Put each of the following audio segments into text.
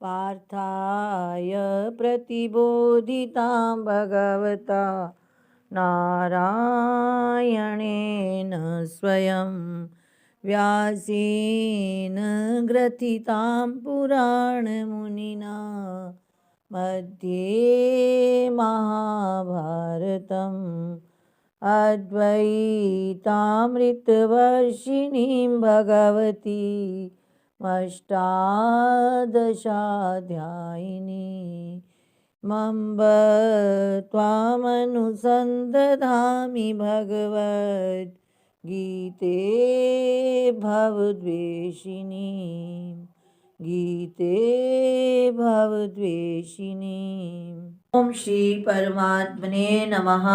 पार्थाय प्रतिबोधितां भगवता नारायणेन स्वयं व्यासेन ग्रथितां पुराणमुनिना मध्ये महाभारतम् अद्वैतामृतवर्षिणीं भगवती अष्टादशाध्यायिनी मम्ब त्वामनुसन्दधामि भगवद्गीते भवद्वेषिणी गीते भवद्वेषिणी। ओम श्री परमात्मने नमः।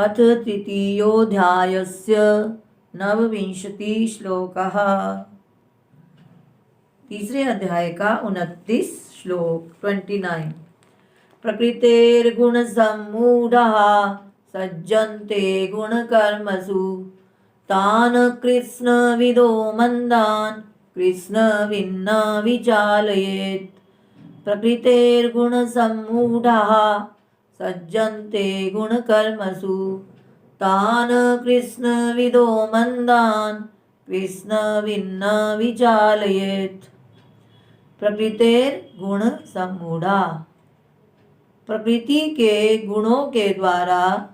अथ तृतीयोऽध्यायस्य नवविंशतिः श्लोकः। तीसरे अध्याय का 29 श्लोक 29। प्रकृतेर्गुणसम्मूढः सज्जन्ते गुणकर्मसु तान् कृत्स्नविदो मन्दान् कृत्स्नविन्न विचालयेत्। प्रकृतेर्गुणसम्मूढः सज्जन्ते गुणकर्मसु तान् कृत्स्नविदो मन्दान् कृत्स्नविन्न विचालयेत्। प्रकृतेर्गुण सम्मूढ़ा, प्रकृति के गुणों के द्वारा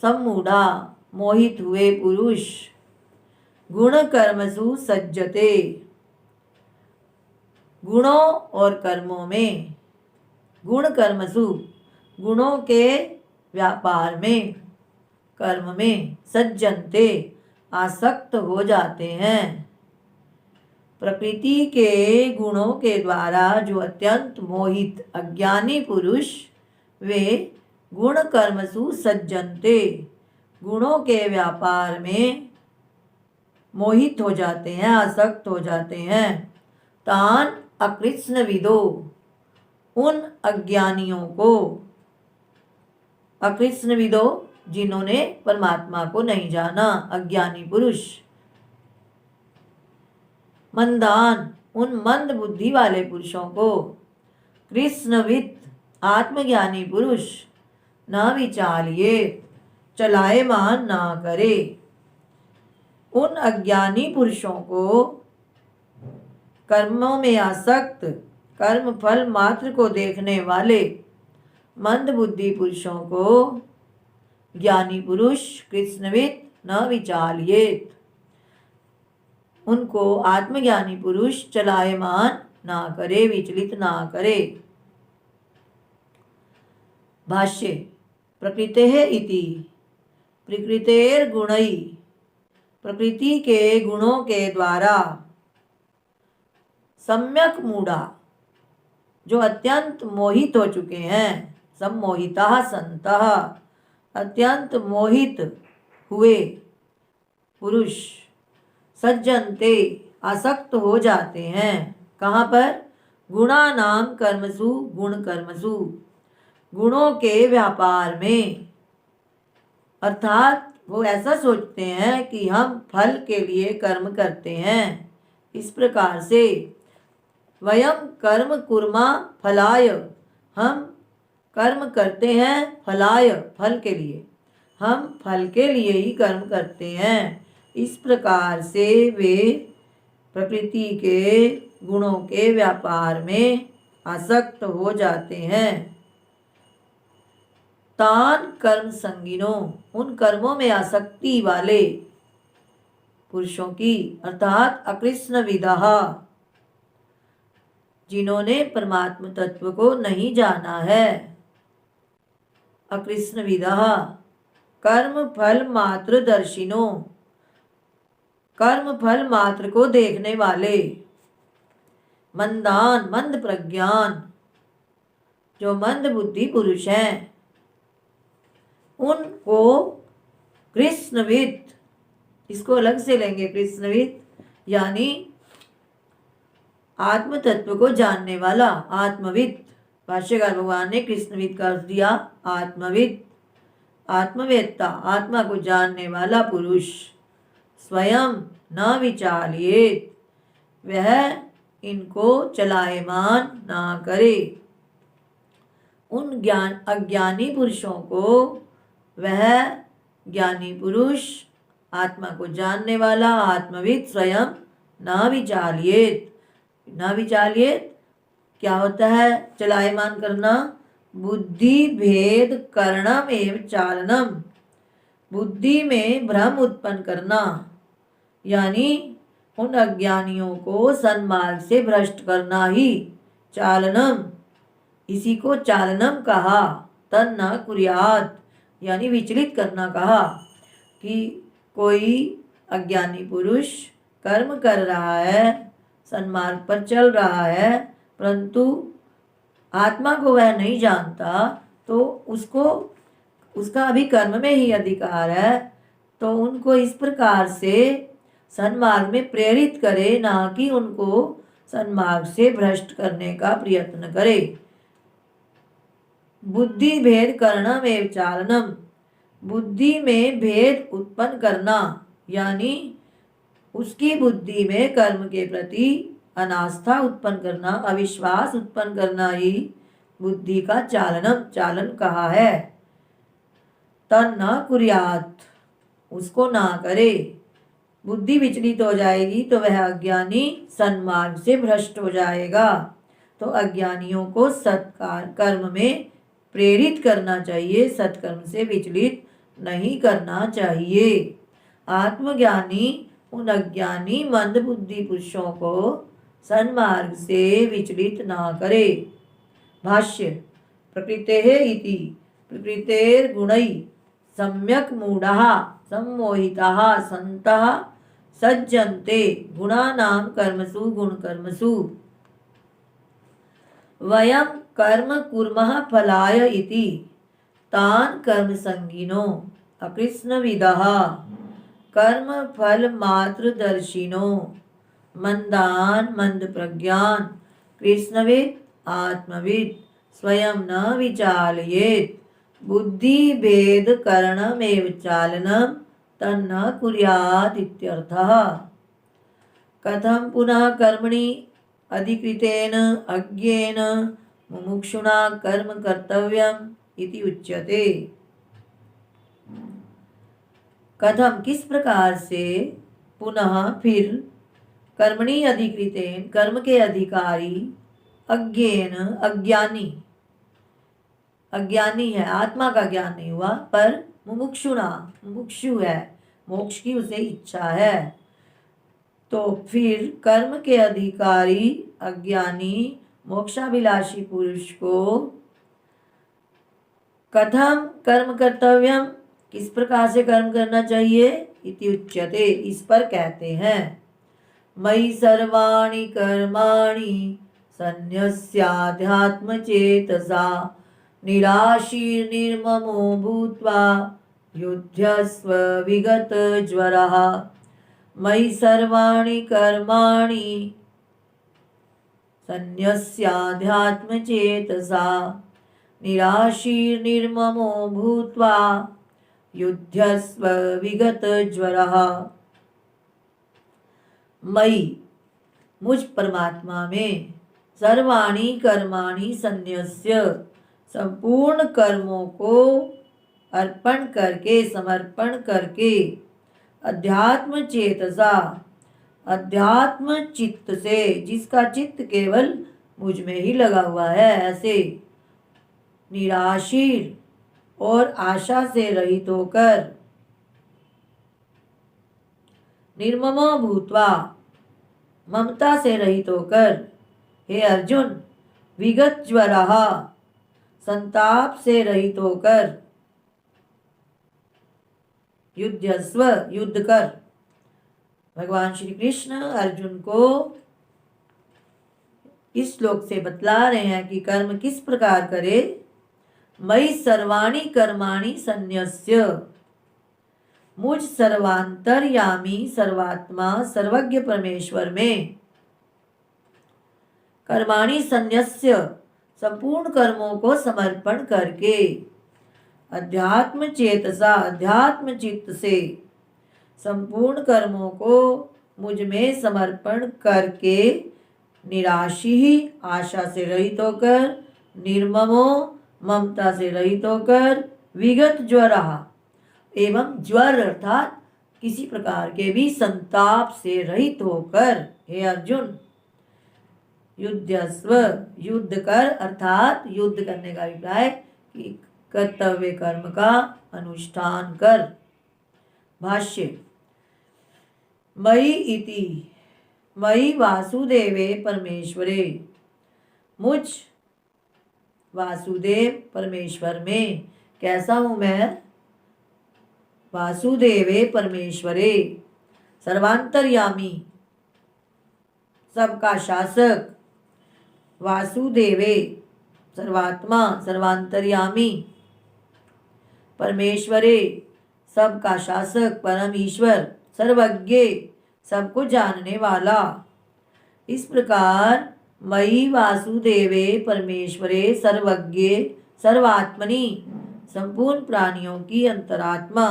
सम्मूढ़ा मोहित हुए पुरुष गुण कर्मसु सज्जते, गुणों और कर्मों में, गुण कर्मसु गुणों के व्यापार में, कर्म में, सज्जनते आसक्त हो जाते हैं। प्रकृति के गुणों के द्वारा जो अत्यंत मोहित अज्ञानी पुरुष वे गुण कर्मसु सज्जनते गुणों के व्यापार में मोहित हो जाते हैं, आसक्त हो जाते हैं। तान अकृत्स्न विदो, उन अज्ञानियों को, अकृत्स्न विदो जिन्होंने परमात्मा को नहीं जाना, अज्ञानी पुरुष। मंदान, उन मंद बुद्धि वाले पुरुषों को। कृष्णविद, आत्मज्ञानी पुरुष। न विचालिए, चलायमान ना करे। उन अज्ञानी पुरुषों को, कर्मों में आसक्त, कर्म फल मात्र को देखने वाले मंद बुद्धि पुरुषों को ज्ञानी पुरुष कृष्णविद न विचालियेत, उनको आत्मज्ञानी पुरुष चलायमान ना करे, विचलित ना करे। भाष्य। प्रकृतेः इति प्रकृतेर्गुणै, प्रकृति के गुणों के द्वारा। सम्यक मूढ़ा, जो अत्यंत मोहित हो चुके हैं। सम्मोहिताः सन्तः, अत्यंत मोहित हुए पुरुष। सज्जनते, आसक्त हो जाते हैं। कहाँ पर? गुणानाम कर्मसु, गुण कर्मसु, गुणों के व्यापार में। अर्थात वो ऐसा सोचते हैं कि हम फल के लिए कर्म करते हैं। इस प्रकार से वयम कर्म कुर्मा फलाय, हम कर्म करते हैं फलाय, फल के लिए। हम फल के लिए ही कर्म करते हैं। इस प्रकार से वे प्रकृति के गुणों के व्यापार में आसक्त हो जाते हैं। तान कर्म संगिनों, उन कर्मों में आसक्ति वाले पुरुषों की, अर्थात अकृष्ण विदः, जिन्होंने परमात्म तत्व को नहीं जाना है। अकृष्ण विदः कर्म फल मात्र दर्शिनों, कर्म फल मात्र को देखने वाले। मंदान, मंद प्रज्ञान, जो मंद बुद्धि पुरुष हैं, उनको कृष्णविद, इसको अलग से लेंगे, कृष्णविद यानी आत्म तत्व को जानने वाला, आत्मविद। भाष्यकार भगवान ने कृष्णविद का अर्थ दिया आत्मविद, आत्मवेत्ता, आत्मा को जानने वाला पुरुष। स्वयं न विचालियेत, वह इनको चलायमान ना करे। उन अज्ञानी पुरुषों को वह ज्ञानी पुरुष, आत्मा को जानने वाला आत्मविद स्वयं न विचालियेत। न विचालियेत क्या होता है? चलायमान करना। बुद्धि भेद करणम एवं चालनम, बुद्धि में भ्रम उत्पन्न करना, यानी उन अज्ञानियों को सन्मार्ग से भ्रष्ट करना ही चालनम, इसी को चालनम कहा। तन्न कुर्यात यानी विचलित करना कहा। कि कोई अज्ञानी पुरुष कर्म कर रहा है, सन्मार्ग पर चल रहा है, परंतु आत्मा को वह नहीं जानता, तो उसका अभी कर्म में ही अधिकार है, तो उनको इस प्रकार से सन्मार्ग में प्रेरित करे, ना कि उनको सन्मार्ग से भ्रष्ट करने का प्रयत्न करे। बुद्धि भेद करणम एवं चालनम, बुद्धि में भेद उत्पन्न करना, यानी उसकी बुद्धि में कर्म के प्रति अनास्था उत्पन्न करना, अविश्वास उत्पन्न करना ही बुद्धि का चालन कहा है। तन्न कुर्यात, उसको ना करे। बुद्धि विचलित हो जाएगी तो वह अज्ञानी सन्मार्ग से भ्रष्ट हो जाएगा। तो अज्ञानियों को सत्कार कर्म में प्रेरित करना चाहिए, सत्कर्म से विचलित नहीं करना चाहिए। आत्मज्ञानी उन अज्ञानी मंद बुद्धि पुरुषों को सन्मार्ग से विचलित ना करे। भाष्य। प्रकृतेः इति प्रकृतेर्गुणैः सम्यक् मूढाः सम्मोहिताः सन्तः सज्जन्ते गुणानां कर्मसु गुणकर्मसु। वयं कर्म कुर्मः फलाय इति तान् कर्मसंगिनो अकृत्स्नविदः कर्म फल मात्रदर्शिनो मंदान मंद प्रज्ञान कृष्णविद आत्मविद स्वयं न विचालयेत्। बुद्धि भेद करणमेव चालनम तन्न कुर्यात् इत्यर्थः। कथं पुनः कर्मणि अधिकृतेन अज्ञेन मुमुक्षुणा कर्म कर्तव्यम् इति उच्यते। कथम किस प्रकार से पुनः फिर कर्मणि अधिकृतेन कर्म के अधिकारी अज्ञेन अज्ञानी है, आत्मा का ज्ञान नहीं हुआ, पर मुमुक्षु है, मोक्ष की उसे इच्छा है। तो फिर कर्म के अधिकारी अज्ञानी मोक्षाभिलाषी पुरुष को कथम कर्म कर्तव्यम, किस प्रकार से कर्म करना चाहिए, इति उच्यते, इस पर कहते हैं। मयि सर्वाणि कर्माणि सन्न्यस्याध्यात्म चेतसा निराशीर्निर्ममो भूत्वा युध्यस्व विगत ज्वरः। मयि सर्वाणि कर्माणि सन्न्यस्याध्यात्म चेतसा निराशीर्निर्ममो भूत्वा युध्यस्व विगत ज्वरः। मयि मुझ परमात्मा में सर्वाणि कर्माणि सन्न्यस्य संपूर्ण कर्मों को अर्पण करके समर्पण करके अध्यात्म चेतसा अध्यात्म चित्त से, जिसका चित्त केवल मुझ में ही लगा हुआ है, ऐसे निराशीर और आशा से रहित होकर निर्ममो भूत्वा ममता से रहित होकर, हे अर्जुन, विगत ज्वरः संताप से रहित होकर, युध्यस्व युद्ध कर। भगवान श्री कृष्ण अर्जुन को इस श्लोक से बतला रहे हैं कि कर्म किस प्रकार करे। मयि सर्वाणि कर्माणि सन्न्यस्य, मुझ सर्वांतर्यामी सर्वात्मा सर्वज्ञ परमेश्वर में कर्माणि सन्न्यस्य संपूर्ण कर्मों को समर्पण करके अध्यात्म चेतसा अध्यात्म चित्त से संपूर्ण कर्मों को मुझ में समर्पण करके निराशी ही आशा से रहित होकर, निर्ममो ममता से रहित होकर, विगत ज्वरः एवं ज्वर अर्थात किसी प्रकार के भी संताप से रहित होकर, हे अर्जुन युद्धस्व युद्ध कर अर्थात युद्ध करने का अभिप्राय कि कर्तव्य कर्म का अनुष्ठान कर। भाष्य मयि इति मयि वासुदेवे परमेश्वरे, मुझ वासुदेव परमेश्वर में कैसा हूँ मैं? वासुदेवे परमेश्वरे सर्वांतर्यामी सबका शासक, वासुदेवे सर्वात्मा सर्वांतर्यामी, परमेश्वरे सबका शासक परम ईश्वर, सर्वज्ञ सबको जानने वाला। इस प्रकार मयि वासुदेवे परमेश्वरे सर्वज्ञ सर्वात्मनि संपूर्ण प्राणियों की अंतरात्मा,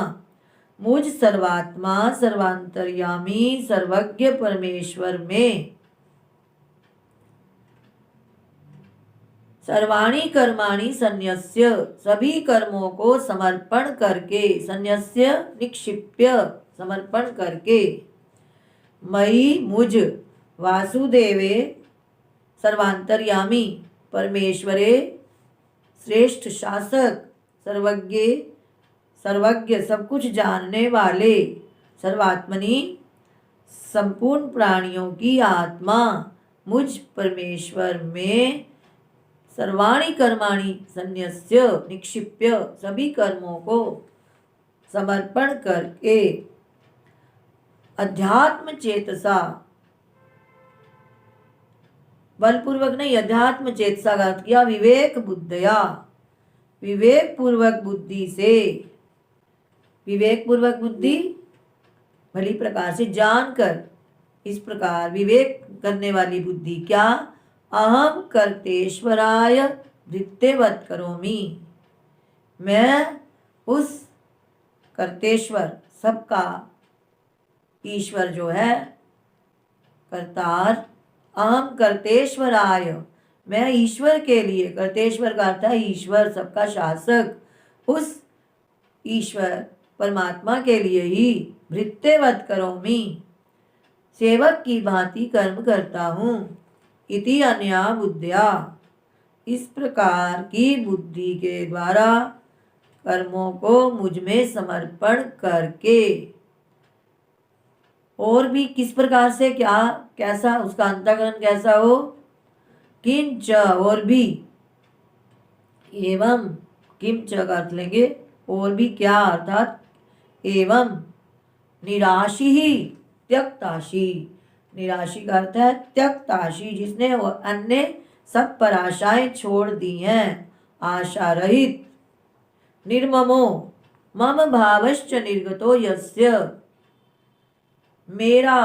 मुझ सर्वात्मा सर्वांतर्यामी सर्वज्ञ परमेश्वर में सर्वाणि कर्माणि संन्यस्य सभी कर्मों को समर्पण करके, संन्यस्य निक्षिप्य समर्पण करके, मयि मुझ वासुदेवे सर्वांतर्यामी परमेश्वरे श्रेष्ठ शासक, सर्वज्ञ सब कुछ जानने वाले, सर्वात्मनि संपूर्ण प्राणियों की आत्मा, मुझ परमेश्वर में सर्वाणि कर्माणि संन्यस्य निक्षिप्य सभी कर्मों को समर्पण करके, अध्यात्म चेतसा बलपूर्वक नहीं, अध्यात्म चेतसा का अर्थ किया विवेक बुद्धया, विवेक पूर्वक बुद्धि से, विवेक पूर्वक बुद्धि भली प्रकार से जानकर, इस प्रकार विवेक करने वाली बुद्धि क्या? अहम कर्तेश्वराय धृत्यवत करोमि, मैं उस कर्तेश्वर सबका ईश्वर जो है कर्तार, अहम कर्तेश्वराय मैं ईश्वर के लिए, कर्तेश्वर का अर्थ है ईश्वर सबका शासक, उस ईश्वर परमात्मा के लिए ही भृत्यवत करोमि सेवक की भांति कर्म करता हूँ। इति अन्या बुद्धिया इस प्रकार की बुद्धि के द्वारा कर्मों को मुझ में समर्पण करके, और भी किस प्रकार से, क्या कैसा उसका अंतःकरण कैसा हो? किंच और भी, एवं किंच का अर्थ लेंगे और भी क्या, अर्थात एवं निराशी ही त्यक्ताशी, निराशी का अर्थ है त्यक्ताशी जिसने अन्य सब पर आशाएं छोड़ दी हैं, आशा रहित, निर्ममो मम भावश्च निर्गतो यस्य मेरा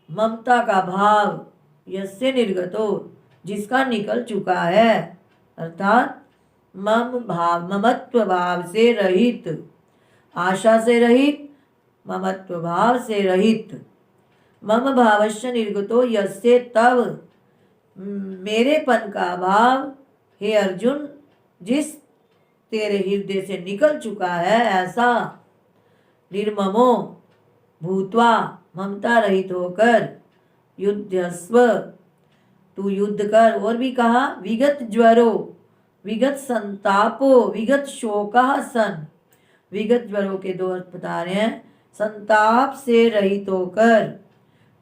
ममता का भाव, यस्य निर्गतो जिसका निकल चुका है, अर्थात ममत्व भाव से रहित, आशा से रहित, ममत्व भाव से रहित, मम भावश्च निर्गतो यस्य तव मेरेपन का भाव हे अर्जुन जिस तेरे हृदय से निकल चुका है, ऐसा निर्ममो भूत्वा ममता रहित होकर, युद्धस्व तू युद्ध कर, और भी कहा विगत ज्वरो विगत संतापो विगत शोकः सन, विगत ज्वरों के दो अर्थ बता रहे हैं, संताप से रहित होकर,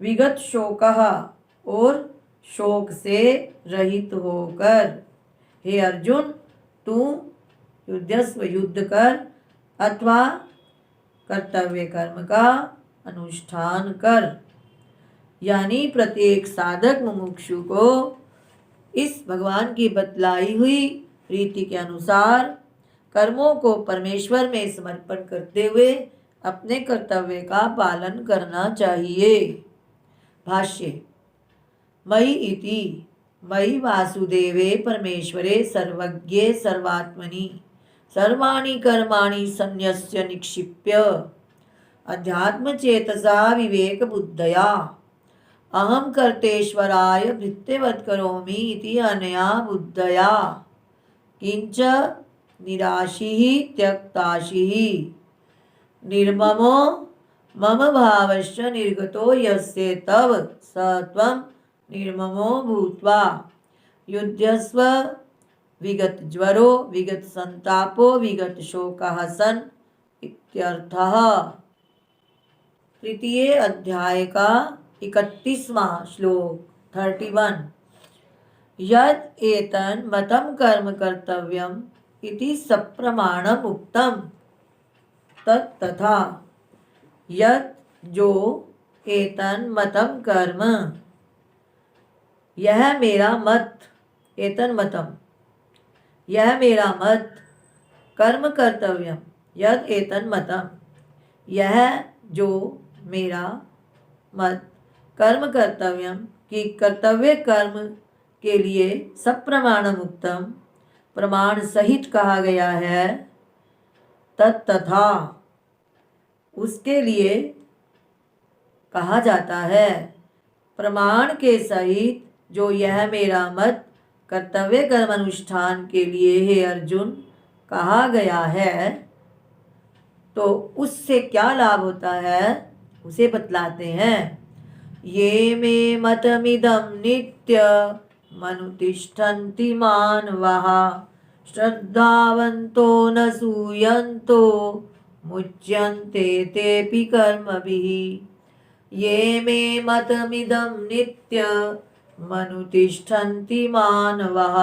विगत शोकः और शोक से रहित होकर, हे अर्जुन तू युद्धस्व युद्ध कर अथवा कर्तव्य कर्म का अनुष्ठान कर। यानी प्रत्येक साधक मुमुक्षु को इस भगवान की बतलाई हुई रीति के अनुसार कर्मों को परमेश्वर में समर्पण करते हुए अपने कर्तव्य का पालन करना चाहिए। भाष्य मयि इति मयि वासुदेवे परमेश्वरे सर्वज्ञे सर्वात्मनि सर्वाणि कर्माणि संन्यस्य निक्षिप्य अध्यात्म चेतसा विवेक बुद्धया अहम कर्तेश्वराय भृत्यवत् करोमि इति अनया बुद्धया किंच निराशिः त्यक्ताशिः निर्ममो मम भावश्च निर्गतो यस्य तव स त्वं निर्ममो भूत्वा युध्यस्व विगत ज्वरो विगत संतापो विगत शोकः सन् इत्यर्थः। तृतीय अध्याय का 31वां श्लोक 31। यद एतन मतम कर्म कर्तव्यम इति सप्रमाणम उक्तम तथा यद जो एतन मतम कर्म यह मेरा मत एतन मतम यह मेरा मत कर्म कर्तव्यम यद एतन मतम यह जो मेरा मत कर्म कर्तव्यम कि कर्तव्य कर्म के लिए सप्रमाणम उत्तम प्रमाण सहित कहा गया है तथा उसके लिए कहा जाता है प्रमाण के सहित जो यह मेरा मत कर्तव्य कर्म अनुष्ठान के लिए हे अर्जुन कहा गया है तो उससे क्या लाभ होता है उसे बतलाते हैं। ये मे मतमिदं नित्य मनुतिष्ठन्ति मानवाः श्रद्धावन्तो न सूयन्तो मुच्यन्ते तेऽपि कर्मभिः। ये मे मतमिदं नित्य मनुतिष्ठन्ति मानवाः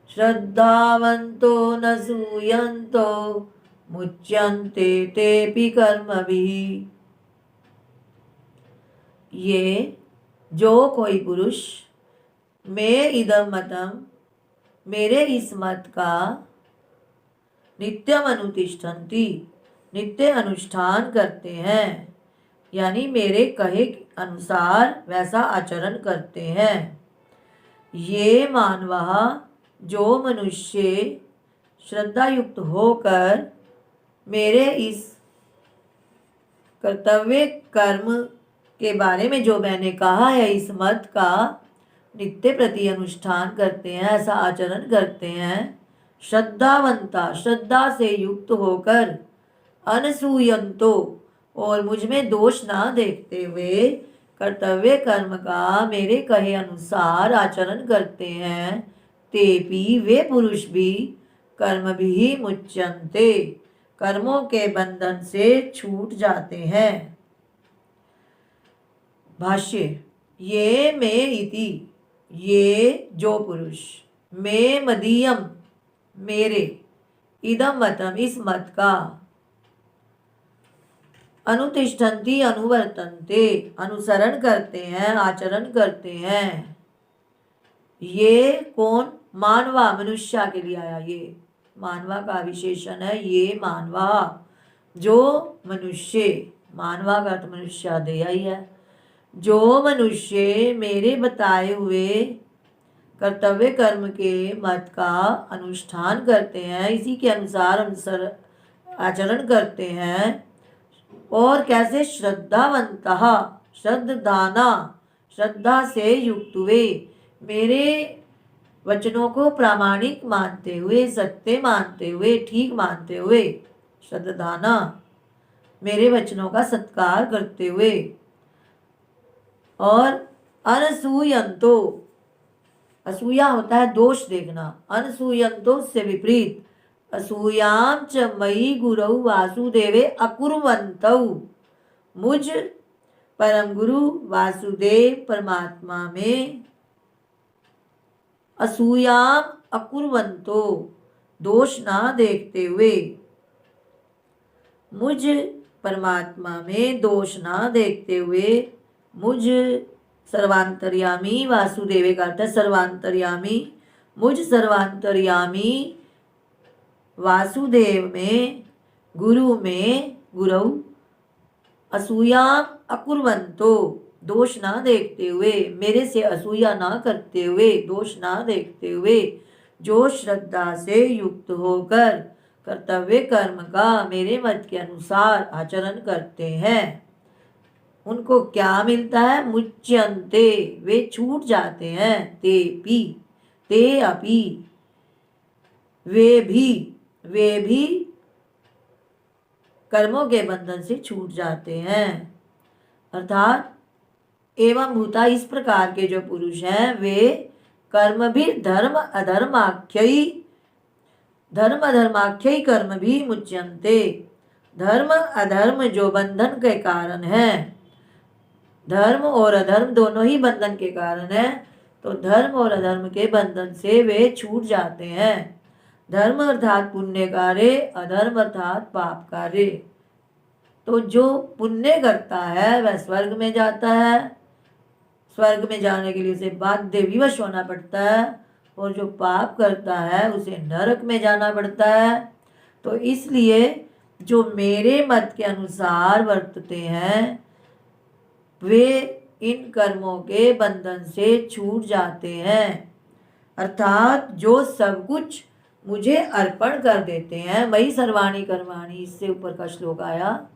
श्रद्धावन्तो न सूयन्तो मुच्यन्ते तेऽपि कर्मभिः। ये जो कोई पुरुष मे इदम मतम मेरे इस मत का नित्यम अनुतिष्ठन्ति नित्य अनुष्ठान करते हैं यानी मेरे कहे अनुसार वैसा आचरण करते हैं। ये मानवः जो मनुष्य श्रद्धा युक्त होकर मेरे इस कर्तव्य कर्म के बारे में जो मैंने कहा है इस मत का नित्य प्रति अनुष्ठान करते हैं ऐसा आचरण करते हैं। श्रद्धावंता श्रद्धा से युक्त होकर अनसूयंतो और मुझ में दोष ना देखते हुए कर्तव्य कर्म का मेरे कहे अनुसार आचरण करते हैं तेपि वे पुरुष भी कर्म भी मुच्यन्ते कर्मों के बंधन से छूट जाते हैं। भाष्य ये मे इति ये जो पुरुष मे मदीयम मेरे इदम मतम इस मत का अनुतिष्ठन्ति अनुवर्तन्ते अनुसरण करते हैं आचरण करते हैं। ये कौन मानवा मनुष्य के लिए आया ये मानवा का विशेषण है। ये मानवा जो मनुष्य मानवा का अर्थ मनुष्य दिया ही है। जो मनुष्य मेरे बताए हुए कर्तव्य कर्म के मत का अनुष्ठान करते हैं इसी के अनुसार आचरण करते हैं और कैसे श्रद्धावंतः श्रद्धाना श्रद्धा से युक्त हुए मेरे वचनों को प्रामाणिक मानते हुए सत्य मानते हुए ठीक मानते हुए श्रद्धाना मेरे वचनों का सत्कार करते हुए और अनसूयंतो असूया होता है दोष देखना अनसूयंतो से विपरीत असूयाम च मयि गुरौ वासुदेवे अकुर्वन्तौ मुझ परम गुरु वासुदेव परमात्मा में असूयाम अकुर्वन्तो दोष ना देखते हुए मुझ परमात्मा में दोष ना देखते हुए मुझ सर्वांतर्यामी वासुदेव का अर्थ सर्वांतर्यामी मुझ सर्वांतर्यामी वासुदेव में गुरु असूयाम अकुर्वन्तो दोष ना देखते हुए मेरे से असूया ना करते हुए दोष ना देखते हुए जो श्रद्धा से युक्त होकर कर्तव्य कर्म का मेरे मत के अनुसार आचरण करते हैं उनको क्या मिलता है? मुच्यन्ते, वे छूट जाते हैं। ते अपि, वे भी कर्मों के बंधन से छूट जाते हैं। अर्थात एवं भूता, इस प्रकार के जो पुरुष हैं वे कर्म भी धर्म अधर्माख्य कर्म भी मुच्यन्ते, धर्म अधर्म जो बंधन के कारण है, धर्म और अधर्म दोनों ही बंधन के कारण है, तो धर्म और अधर्म के बंधन से वे छूट जाते हैं। धर्म अर्थात पुण्य कार्य, अधर्म अर्थात पाप कार्य। तो जो पुण्य करता है वह स्वर्ग में जाता है, स्वर्ग में जाने के लिए उसे बाध्य विवश होना पड़ता है, और जो पाप करता है उसे नरक में जाना पड़ता है। तो इसलिए जो मेरे मत के अनुसार वर्तते हैं वे इन कर्मों के बंधन से छूट जाते हैं। अर्थात जो सब कुछ मुझे अर्पण कर देते हैं, मयि सर्वाणि कर्माणि, इससे ऊपर का श्लोक आया,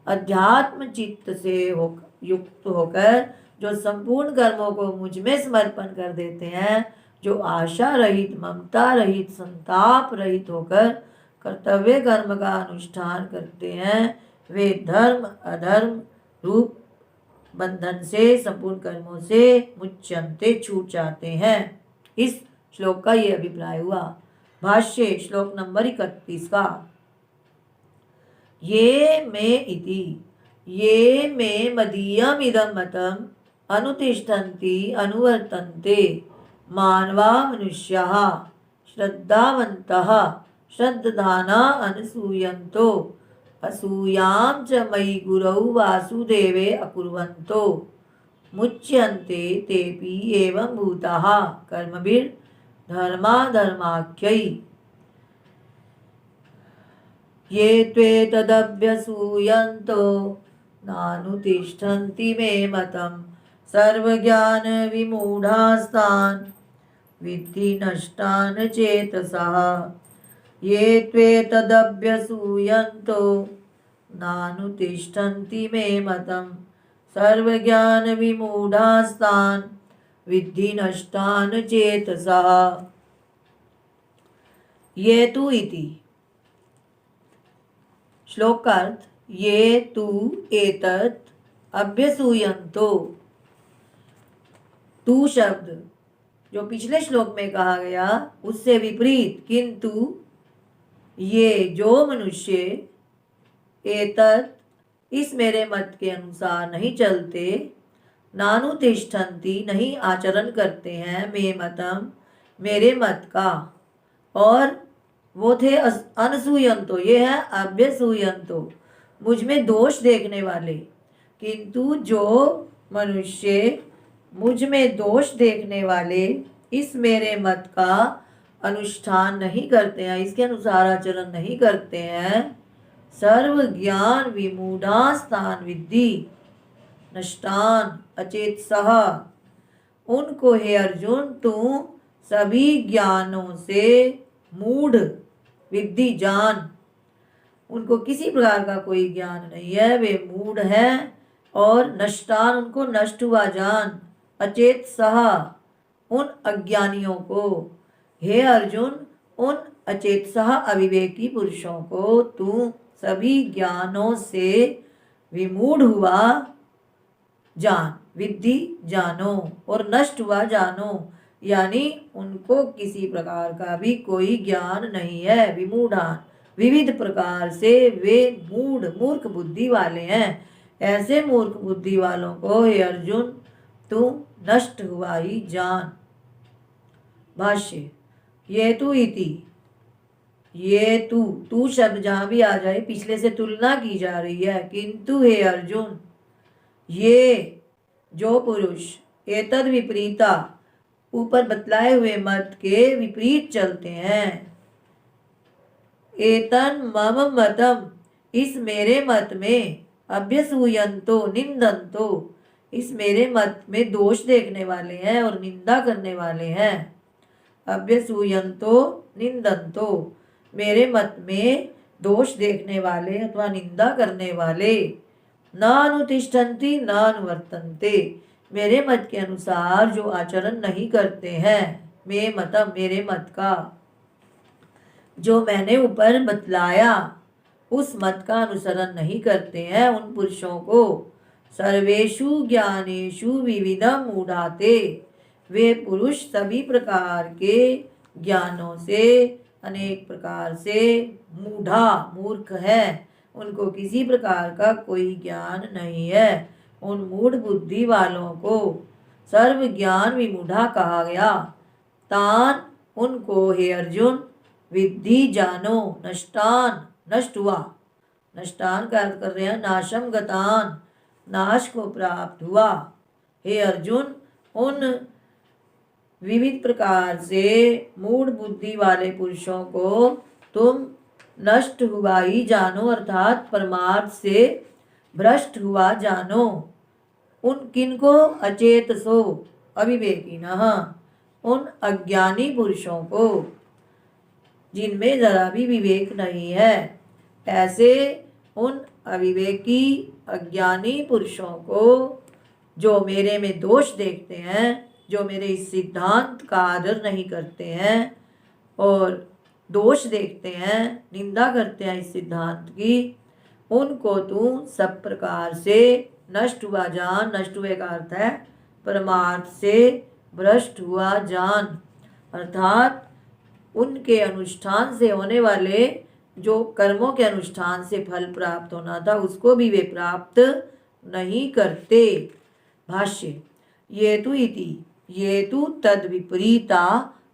अध्यात्म चित्त से युक्त होकर जो संपूर्ण कर्मों को मुझ में समर्पण कर देते हैं, जो आशा रहित, ममता रहित, संताप रहित होकर कर्तव्य कर्म का अनुष्ठान करते हैं, वे धर्म अधर्म रूप बंधन से, संपूर्ण कर्मों से मुच्यन्ते, छूट जाते हैं। इस श्लोक का ये अभिप्राय हुआ। भाष्य श्लोक नंबर 31 का, ये मे मदीयम इदं मतम अनुतिष्ठन्ति अनुवर्तन्ते मानवा मनुष्याः श्रद्धावन्तः श्रद्धाना अनुसूयन्तो असूयां च मयि गुरौ वासुदेवे अकुर्वन्तो मुच्यन्ते तेपि एवं भूताः कर्मभिर् धर्माधर्माख्यै ये त्वेतदभ्यसूयन्तो नानुतिष्ठन्ति मे मतं सर्वज्ञान विमूढास्तान् विद्धि नष्टान् चेतसः। ये त्वेतदभ्यसूयन्तो नानुतिष्ठन्ति मे मतं सर्वज्ञान विमूढास्तान् विद्धि नष्टान् चेतसः। ये तु इति श्लोक का अर्थ, ये तु एतत् अभ्यसूयन्तो, तू शब्द जो पिछले श्लोक में कहा गया उससे विपरीत, किंतु ये जो मनुष्य एतत् इस मेरे मत के अनुसार नहीं चलते, नानुतिष्ठन्ति नहीं आचरण करते हैं, मे मतम मेरे मत का, और वो थे अनसूयंतो, ये है अभ्यसूयंतो मुझ में दोष देखने वाले। किंतु जो मनुष्य मुझ में दोष देखने वाले इस मेरे मत का अनुष्ठान नहीं करते हैं, इसके अनुसार आचरण नहीं करते हैं, सर्व ज्ञान विमूढ़ास्तान विद्धि नष्टान अचेतसः, उनको हे अर्जुन तू सभी ज्ञानों से मूढ़, विद्धि जान, उनको किसी प्रकार का कोई ज्ञान नहीं है, वे मूढ़ हैं, और नष्टान उनको नष्ट हुआ जान, अचेतसः उन अज्ञानियों को, हे अर्जुन उन अचेतसः अविवेकी पुरुषों को तू सभी ज्ञानों से विमूढ़ हुआ जान, विद्धि जानो, और नष्ट हुआ जानो, यानी उनको किसी प्रकार का भी कोई ज्ञान नहीं है। विमूढ़ान विविध प्रकार से वे मूढ़ मूर्ख बुद्धि वाले हैं। ऐसे मूर्ख बुद्धि वालों को हे अर्जुन तू नष्ट हुआ ही जान। भाष्य, ये तु इति, ये तू शब्द जहां भी आ जाए पिछले से तुलना की जा रही है, किंतु हे अर्जुन ये जो पुरुष एतद विपरीता ऊपर बतलाए हुए मत के विपरीत चलते हैं, एतन मम मतम इस मेरे मत में, अभ्यसूयन्तो निंदन्तो इस मेरे मत में दोष देखने वाले हैं और निंदा करने वाले हैं, अभ्यसूयन्तो निंदन्तो मेरे मत में दोष देखने वाले अथवा निंदा करने वाले, नानुतिष्ठन्ति नानुवर्तन्ते, मेरे मत के अनुसार जो आचरण नहीं करते हैं, मे मतम, मेरे मत का जो मैंने ऊपर बतलाया उस मत का अनुसरण नहीं करते हैं, उन पुरुषों को सर्वेषु ज्ञानेषु विविधम मूढ़ाते, वे पुरुष सभी प्रकार के ज्ञानों से अनेक प्रकार से मूर्ख है, उनको किसी प्रकार का कोई ज्ञान नहीं है। उन मूढ़ बुद्धि वालों को सर्व ज्ञान विमूढ़ा कहा गया। तान, उनको हे अर्जुन, विद्धि जानो, नष्टान, नष्ट हुआ, नष्टान का अर्थ कर रहे हैं नाशम गतान, नाश को प्राप्त हुआ। हे अर्जुन, उन विविध प्रकार से मूढ़ बुद्धि वाले पुरुषों को तुम नष्ट हुआ ही जानो, अर्थात परमार्थ से भ्रष्ट हुआ जानो। उन किनको, अचेतसो, अविवेकिनः, उन अज्ञानी पुरुषों को जिनमें जरा भी विवेक नहीं है, ऐसे उन अविवेकी अज्ञानी पुरुषों को जो मेरे में दोष देखते हैं, जो मेरे इस सिद्धांत का आदर नहीं करते हैं और दोष देखते हैं, निंदा करते हैं इस सिद्धांत की, उनको तू सब प्रकार से नष्ट हुआ जान। नष्ट हुए का अर्थ है परमार्थ से भ्रष्ट हुआ जान, अर्थात उनके अनुष्ठान से होने वाले जो कर्मों के अनुष्ठान से फल प्राप्त होना था उसको भी वे प्राप्त नहीं करते। भाष्य, ये तु इति ये तु तद विपरीता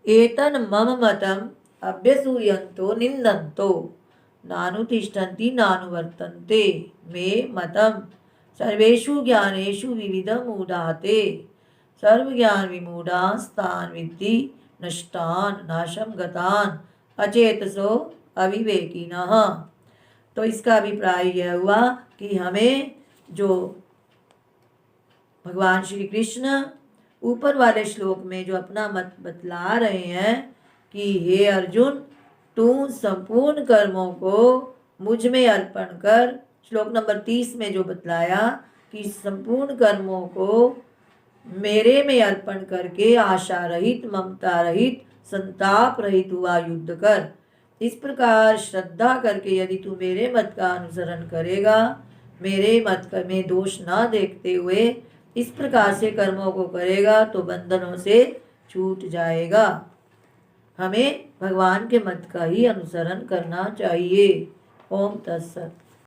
एतन मम मतम अभ्यसूयन्तो निंदन्तो नानुतिष्ठन्ति नानुवर्तन्ते मे मतम सर्वेषु ज्ञानेषु विविधम मूढ़ाते सर्व ज्ञान विमूढ़ास्तान विद्धि नष्टान नाशम गतान अचेतसो अविवेकिनः। तो इसका अभिप्राय यह हुआ कि हमें जो भगवान श्री कृष्ण ऊपर वाले श्लोक में जो अपना मत बतला रहे हैं कि हे अर्जुन, तू संपूर्ण कर्मों को मुझ में अर्पण कर, श्लोक नंबर 30 में जो बतलाया कि संपूर्ण कर्मों को मेरे में अर्पण करके आशा रहित, ममता रहित, संताप रहित हुआ युद्ध कर। इस प्रकार श्रद्धा करके यदि तू मेरे मत का अनुसरण करेगा, मेरे मत में दोष ना देखते हुए इस प्रकार से कर्मों को करेगा तो बंधनों से छूट जाएगा। हमें भगवान के मत का ही अनुसरण करना चाहिए। ओम तत्सत।